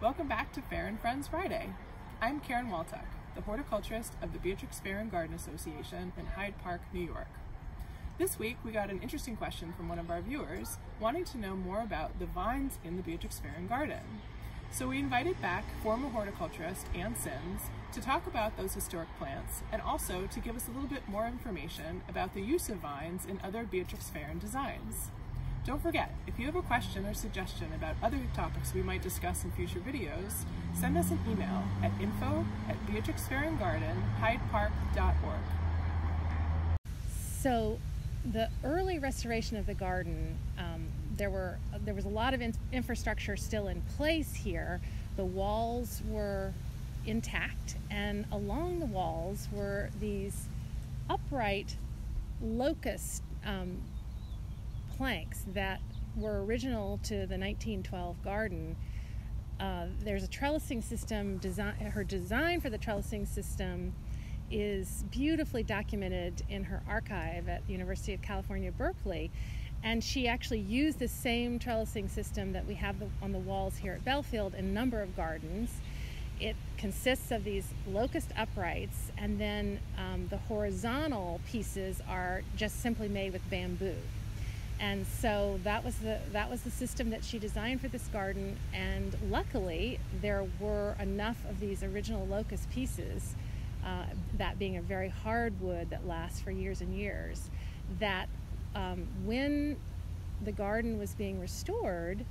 Welcome back to Farrand Friends Friday. I'm Karen Waltuck, the horticulturist of the Beatrix Farrand Garden Association in Hyde Park, New York. This week we got an interesting question from one of our viewers wanting to know more about the vines in the Beatrix Farrand Garden. So we invited back former horticulturist Ann Sims to talk about those historic plants and also to give us a little bit more information about the use of vines in other Beatrix Farrand designs. Don't forget, if you have a question or suggestion about other topics we might discuss in future videos, send us an email at info@beatrixfarrandgarden.hydepark.org. So the early restoration of the garden, there was a lot of infrastructure still in place here. The walls were intact, and along the walls were these upright locust planks that were original to the 1912 garden. There's a trellising system, her design for the trellising system is beautifully documented in her archive at the University of California, Berkeley. And she actually used the same trellising system that we have on the walls here at Belfield in a number of gardens. It consists of these locust uprights, and then the horizontal pieces are just simply made with bamboo. And so that was the system that she designed for this garden, and luckily there were enough of these original locust pieces, that being a very hard wood that lasts for years and years, that when the garden was being restored,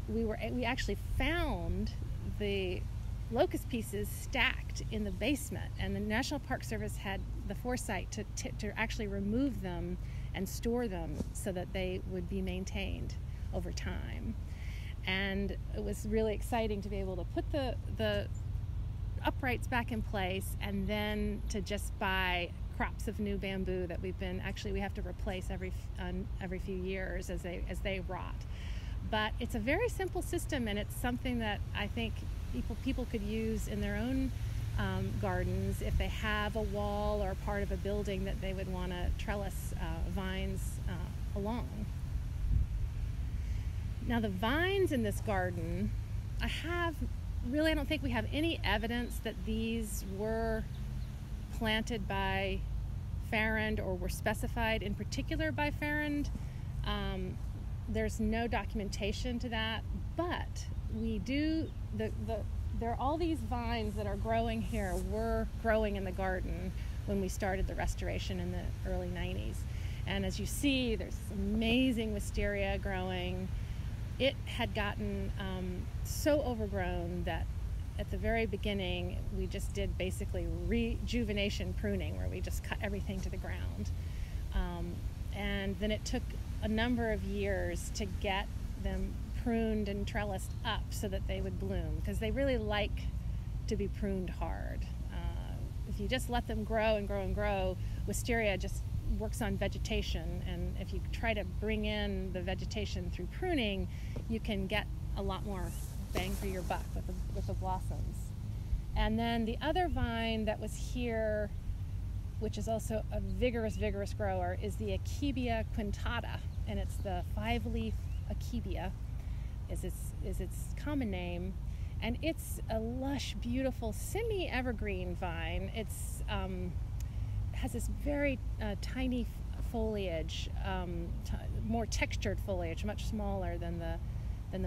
we actually found the locust pieces stacked in the basement, and the National Park Service had the foresight to actually remove them and store them so that they would be maintained over time. And it was really exciting to be able to put the uprights back in place, and then to just buy crops of new bamboo that we have to replace every few years as they rot. But it's a very simple system, and it's something that I think people could use in their own gardens if they have a wall or a part of a building that they would want to trellis vines along. Now the vines in this garden, I don't think we have any evidence that these were planted by Farrand or were specified in particular by Farrand. There's no documentation to that, but we do, there are all these vines that are growing here were growing in the garden when we started the restoration in the early 90s. And as you see, there's amazing wisteria growing. It had gotten so overgrown that at the very beginning we just did basically rejuvenation pruning, where we just cut everything to the ground. And then it took a number of years to get them pruned and trellised up so that they would bloom, because they really like to be pruned hard. If you just let them grow and grow and grow, wisteria just works on vegetation, and if you try to bring in the vegetation through pruning, you can get a lot more bang for your buck with the blossoms. And then the other vine that was here, which is also a vigorous grower, is the Akebia quintata, and it's the five-leaf Akebia is its common name, and it's a lush, beautiful, semi-evergreen vine. It's has this very tiny foliage, more textured foliage, much smaller than the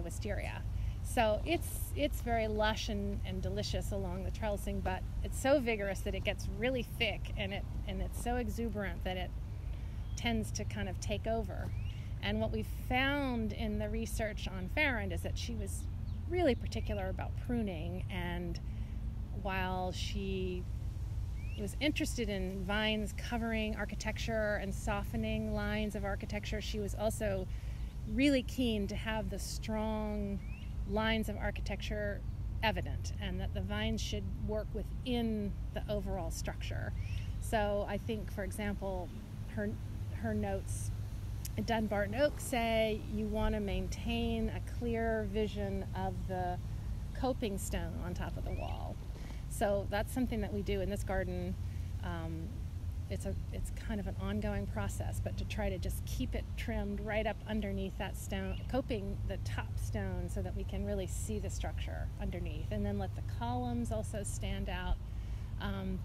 wisteria. So it's very lush and delicious along the trellising, but it's so vigorous that it gets really thick, and it's so exuberant that it tends to kind of take over. And what we found in the research on Farrand is that she was really particular about pruning, and while she was interested in vines covering architecture and softening lines of architecture, she was also really keen to have the strong lines of architecture evident, and that the vines should work within the overall structure. So I think, for example, her notes at Dunbarton Oaks say you want to maintain a clear vision of the coping stone on top of the wall. So that's something that we do in this garden it's kind of an ongoing process, but to try to just keep it trimmed right up underneath that stone, coping the top stone so that we can really see the structure underneath, and then let the columns also stand out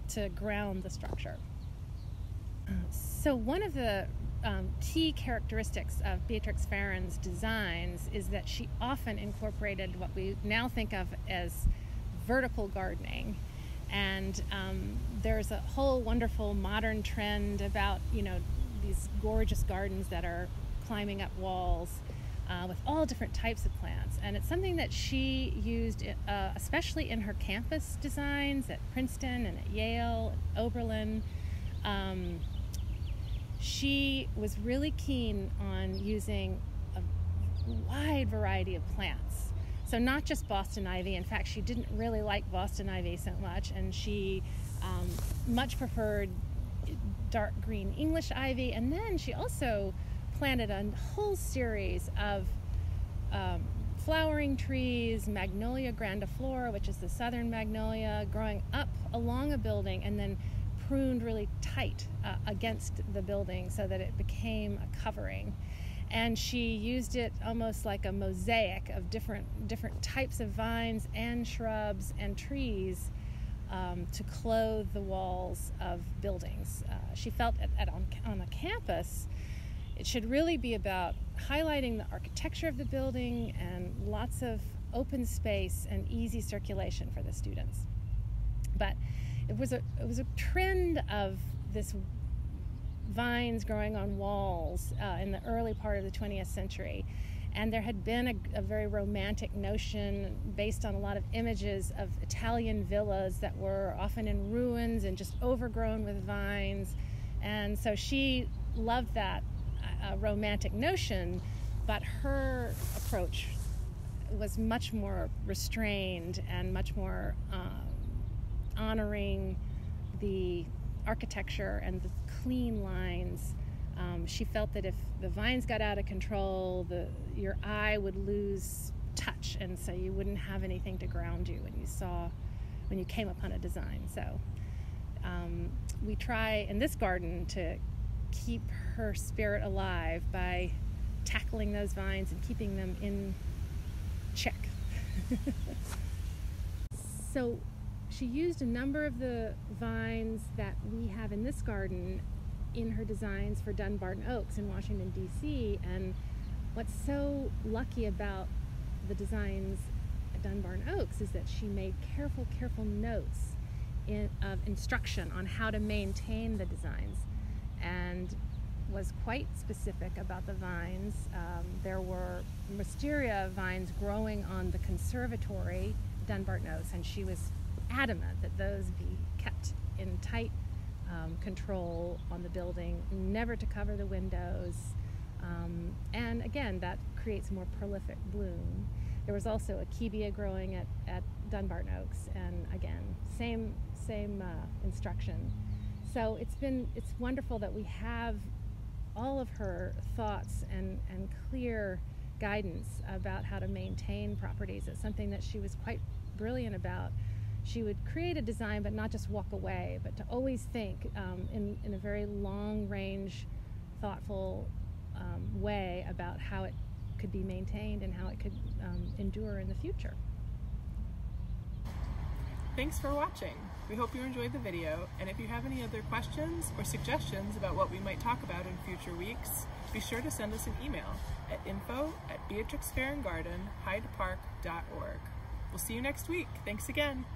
to ground the structure. So one of the key characteristics of Beatrix Farrand's designs is that she often incorporated what we now think of as vertical gardening. And there's a whole wonderful modern trend about, these gorgeous gardens that are climbing up walls with all different types of plants. And it's something that she used, especially in her campus designs at Princeton and at Yale, and Oberlin. She was really keen on using a wide variety of plants. So not just Boston ivy. In fact, she didn't really like Boston ivy so much, and she much preferred dark green English ivy. And then she also planted a whole series of flowering trees, Magnolia grandiflora, which is the southern magnolia, growing up along a building and then pruned really tight against the building so that it became a covering. And she used it almost like a mosaic of different types of vines and shrubs and trees to clothe the walls of buildings. She felt on a campus, it should really be about highlighting the architecture of the building and lots of open space and easy circulation for the students. But it was a trend of this vines growing on walls in the early part of the 20th century, and there had been a very romantic notion based on a lot of images of Italian villas that were often in ruins and just overgrown with vines. And so she loved that romantic notion, but her approach was much more restrained and much more honoring the architecture and the clean lines. She felt that if the vines got out of control, your eye would lose touch, and so you wouldn't have anything to ground you when you came upon a design. So we try in this garden to keep her spirit alive by tackling those vines and keeping them in check. So she used a number of the vines that we have in this garden in her designs for Dunbarton Oaks in Washington, D.C. And what's so lucky about the designs at Dunbarton Oaks is that she made careful notes of instruction on how to maintain the designs, and was quite specific about the vines. There were wisteria vines growing on the conservatory, Dunbarton Oaks, and she was adamant that those be kept in tight control on the building, never to cover the windows, and again, that creates more prolific bloom. There was also a kibia growing at Dunbarton Oaks, and again, same instruction. So it's wonderful that we have all of her thoughts and clear guidance about how to maintain properties. It's something that she was quite brilliant about. She would create a design but not just walk away, but to always think in a very long-range, thoughtful way about how it could be maintained and how it could endure in the future. Thanks for watching. We hope you enjoyed the video, and if you have any other questions or suggestions about what we might talk about in future weeks, be sure to send us an email at info@beatrixfarrandgarden.hydepark.org. We'll see you next week. Thanks again.